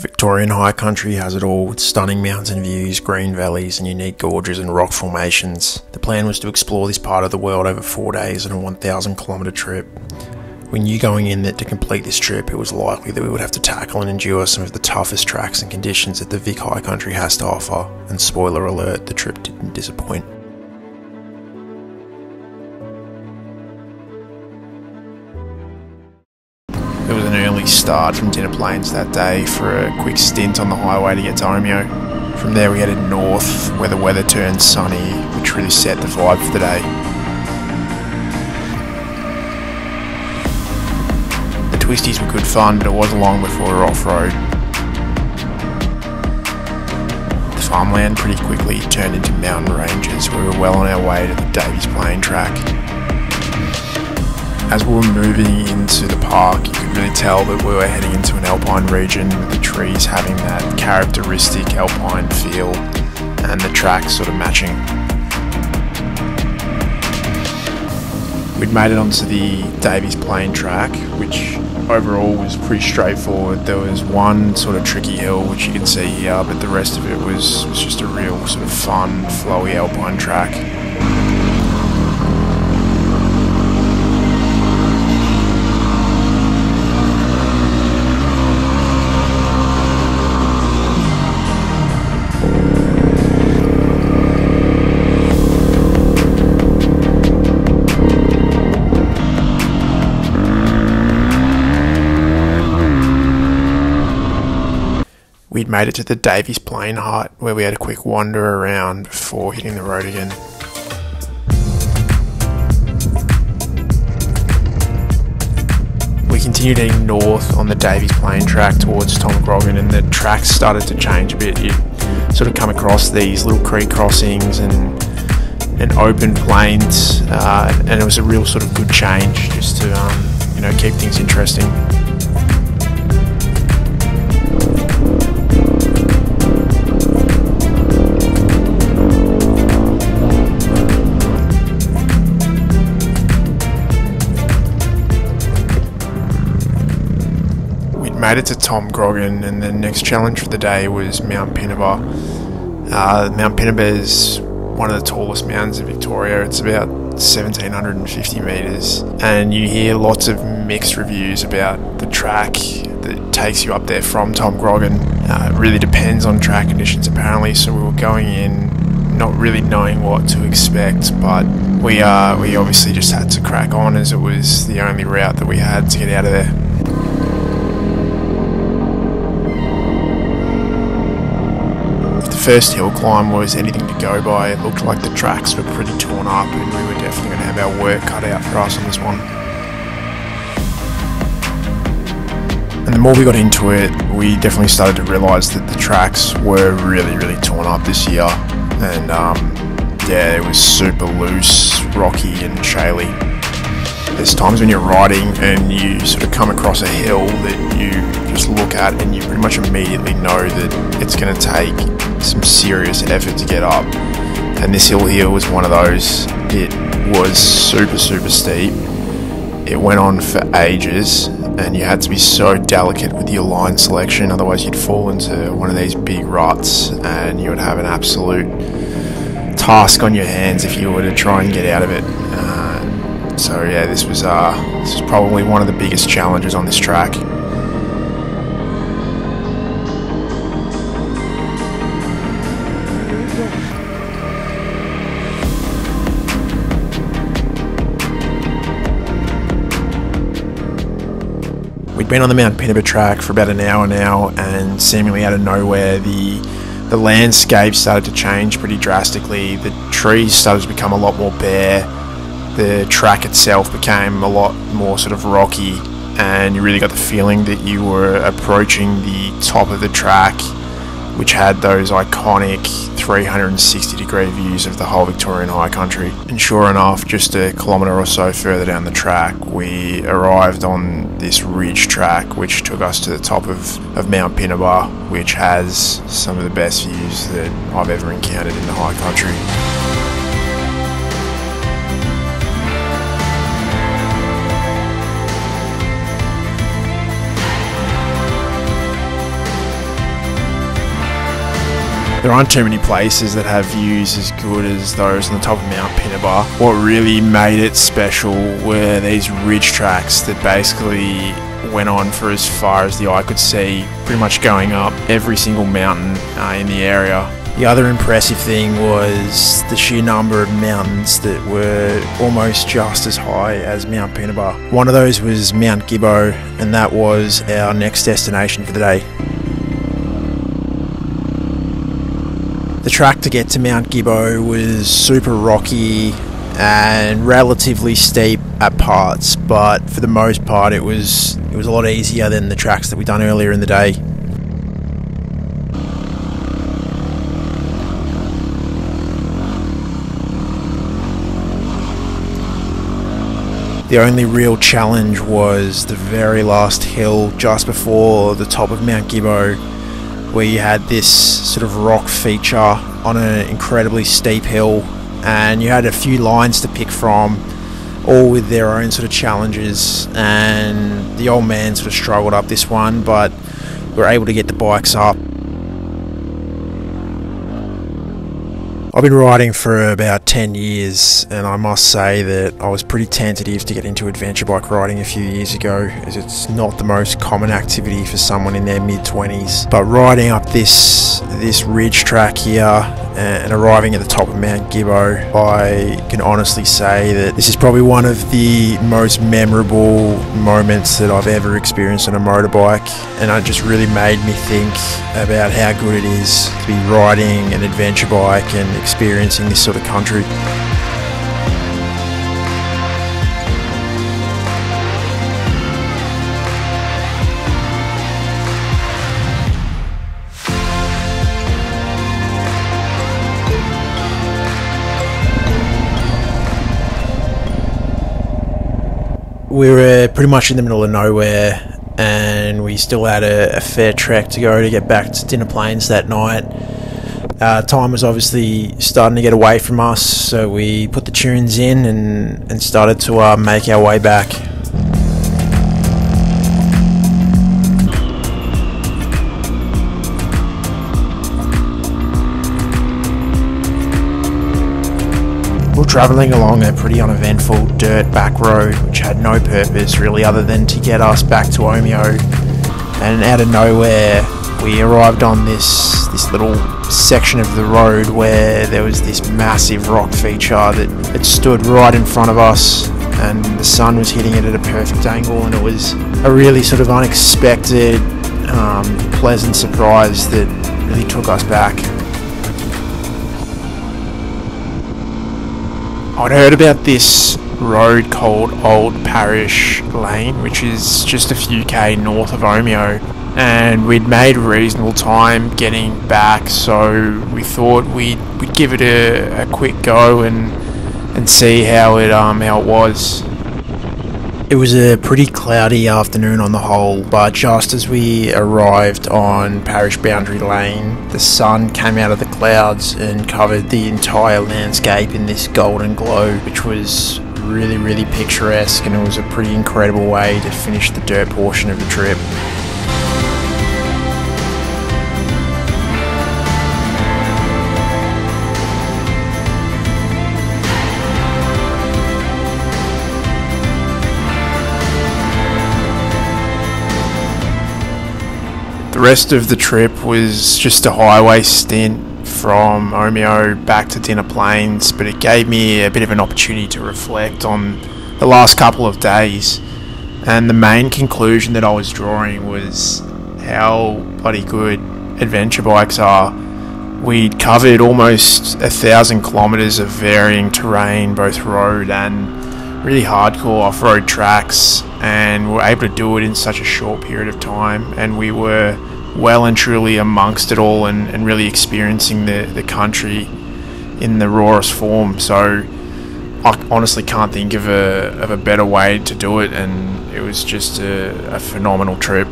Victorian high country has it all, with stunning mountain views, green valleys and unique gorges and rock formations. The plan was to explore this part of the world over 4 days on a 1,000 kilometre trip. We knew going in that to complete this trip it was likely that we would have to tackle and endure some of the toughest tracks and conditions that the Vic high country has to offer, and spoiler alert, the trip didn't disappoint. There was an early start from Dinner Plains that day for a quick stint on the highway to get to Omeo. From there we headed north, where the weather turned sunny, which really set the vibe for the day. The twisties were good fun, but it wasn't long before we were off-road. The farmland pretty quickly turned into mountain ranges, where we were well on our way to the Davies Plain track. As we were moving into the park, you could really tell that we were heading into an alpine region, with the trees having that characteristic alpine feel and the tracks sort of matching. We'd made it onto the Davies Plain track, which overall was pretty straightforward. There was one sort of tricky hill, which you can see here, but the rest of it was just a real sort of fun, flowy alpine track. We'd made it to the Davies Plain hut, where we had a quick wander around before hitting the road again. We continued heading north on the Davies Plain track towards Tom Grogan, and the tracks started to change a bit. You sort of come across these little creek crossings and open plains, and it was a real sort of good change just to keep things interesting. Made it to Tom Grogan, and the next challenge for the day was Mount Pinnibar. Mount Pinnibar is one of the tallest mountains in Victoria. It's about 1,750 metres, and you hear lots of mixed reviews about the track that takes you up there from Tom Grogan. It really depends on track conditions apparently, so we were going in not really knowing what to expect, but we obviously just had to crack on, as it was the only route that we had to get out of there. The first hill climb was anything to go by. It looked like the tracks were pretty torn up, and we were definitely going to have our work cut out for us on this one. And the more we got into it, we definitely started to realise that the tracks were really torn up this year, and yeah, it was super loose, rocky and shaly. There's times when you're riding and you sort of come across a hill that you just look at and you pretty much immediately know that it's going to take some serious effort to get up. And this hill here was one of those. It was super steep. It went on for ages, and you had to be so delicate with your line selection, otherwise you'd fall into one of these big ruts and you would have an absolute task on your hands if you were to try and get out of it. So yeah, this was probably one of the biggest challenges on this track. We'd been on the Mount Pinnibar track for about an hour now, and seemingly out of nowhere the landscape started to change pretty drastically. The trees started to become a lot more bare. The track itself became a lot more sort of rocky, and you really got the feeling that you were approaching the top of the track, which had those iconic 360-degree views of the whole Victorian high country. And sure enough, just a kilometre or so further down the track, we arrived on this ridge track, which took us to the top of Mount Pinnibar, which has some of the best views that I've ever encountered in the high country. There aren't too many places that have views as good as those on the top of Mount Pinnibar. What really made it special were these ridge tracks that basically went on for as far as the eye could see, pretty much going up every single mountain in the area. The other impressive thing was the sheer number of mountains that were almost just as high as Mount Pinnibar. One of those was Mount Gibbo, and that was our next destination for the day. The track to get to Mount Gibbo was super rocky and relatively steep at parts, but for the most part it was a lot easier than the tracks that we'd done earlier in the day. The only real challenge was the very last hill just before the top of Mount Gibbo, where you had this sort of rock feature on an incredibly steep hill, and you had a few lines to pick from, all with their own sort of challenges, and the old man sort of struggled up this one, but we were able to get the bikes up. I've been riding for about 10 years, and I must say that I was pretty tentative to get into adventure bike riding a few years ago, as it's not the most common activity for someone in their mid-20s. But riding up this ridge track here and arriving at the top of Mount Gibbo, I can honestly say that this is probably one of the most memorable moments that I've ever experienced on a motorbike, and it just really made me think about how good it is to be riding an adventure bike and experiencing this sort of country. We were pretty much in the middle of nowhere, and we still had a fair trek to go to get back to Dinner Plains that night. Time was obviously starting to get away from us, so we put the tunes in and started to make our way back. We were travelling along a pretty uneventful dirt back road, which had no purpose really other than to get us back to Omeo, and out of nowhere we arrived on this little section of the road where there was this massive rock feature that stood right in front of us, and the sun was hitting it at a perfect angle, and it was a really sort of unexpected, pleasant surprise that really took us back. I'd heard about this road called Old Parish Lane, which is just a few K north of Omeo, and we'd made reasonable time getting back, so we thought we'd give it a quick go and see how it was. It was a pretty cloudy afternoon on the whole, but just as we arrived on Parish Boundary Lane, the sun came out of the clouds and covered the entire landscape in this golden glow, which was really, really picturesque, and it was a pretty incredible way to finish the dirt portion of the trip. The rest of the trip was just a highway stint from Omeo back to Dinner Plains, but it gave me a bit of an opportunity to reflect on the last couple of days, and the main conclusion that I was drawing was how bloody good adventure bikes are. We'd covered almost 1,000 kilometres of varying terrain, both road and really hardcore off-road tracks, and we were able to do it in such a short period of time, and we were well and truly amongst it all and really experiencing the country in the rawest form. So I honestly can't think of a better way to do it, and it was just a phenomenal trip.